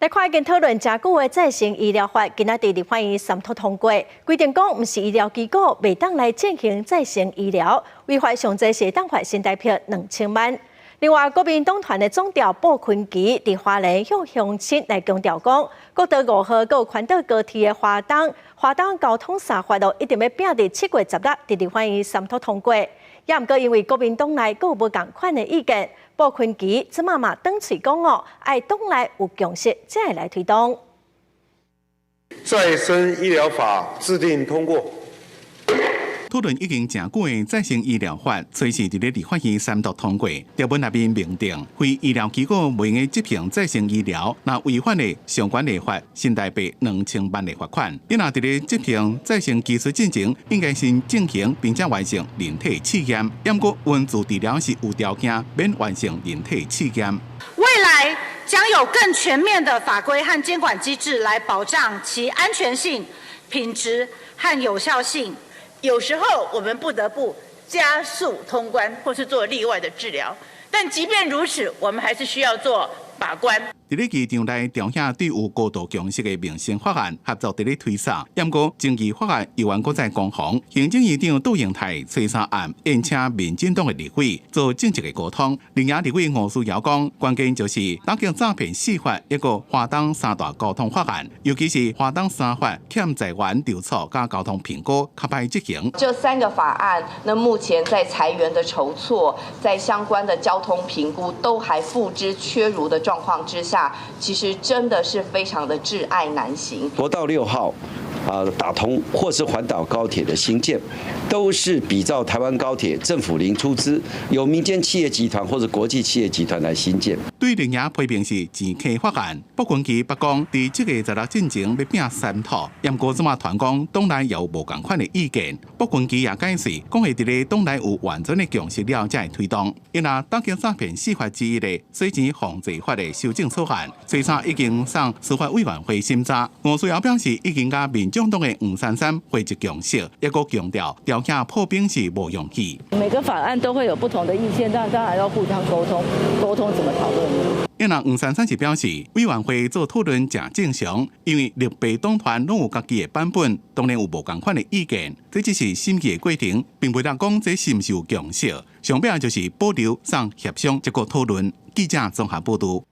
来看已经讨论真久的再生医疗法，今仔日立法院三读通过，规定讲毋是医疗机构袂当来进行再生医疗，违法上侪是当罚新台币2000万。另外，国民党团的总调鲍坤基伫花莲向乡亲来强调讲，国道5号佮环岛高铁的花东交通三法一定要拼伫7月16日伫立法院三读通过。也毋过因为国民党内佫有无共款的意见，鲍坤基即马转嘴讲爱党内有共识才会来推动。再生医疗法制定通过。讨论已经真久的再生医疗法，随时伫咧立法院三读通过。条文内面明定，非医疗机构袂用执行再生医疗，若违反的相关立法，新台币2000万的罚款。你若伫咧执行再生技术进程，应该先进行并且完成人体试验。不过，文字治疗是有条件免完成人体试验。未来将有更全面的法规和监管机制来保障其安全性、品质和有效性。有时候我们不得不加速通关，或是做例外的治疗，但即便如此，我们还是需要做把关。伫咧议场内调下对有高度共识的民生法案合作伫咧推扫，不过争议法案又还搁在攻防。行政院长杜永泰催沙案宴请民进党的立委做正式的沟通。另外立委吴思瑶讲，关键就是打击诈骗4法，一个花东三大交通法案，尤其是花东3法欠债员调查加交通评估较歹执行。这3个法案，那目前在裁员的筹措，在相关的交通评估都还付之阙如的状况之下。其实真的是非常的窒碍难行。国道6号打通或是环岛高铁的兴建，都是比照台湾高铁政府零出资，由民间企业集团或者国际企业集团来兴建。对另外批评是钱客法案，鲍坤基北讲，伫7月16日进前要拼三套，不过即马团讲党内有无共款的意见。鲍坤基也解释，讲会伫咧党内有完整的共识了才会推动。因若打击诈骗4法之一的洗钱防治法的修正草案，虽然已经送司法委员会审查，吴思瑶表示已经甲民众党的吴珊珊汇集共识，也搁强调调解破冰是无勇气。每个法案都会有不同的意见，但当然要互相沟通，怎么讨论。因若吴珊珊是表示，委员会做讨论正正常，因为绿白党团拢有家己的版本，当然有无共款的意见，这只是审议的过程，并不能讲这是毋是有共识。上边就是保留送协商，结果讨论。记者综合报道。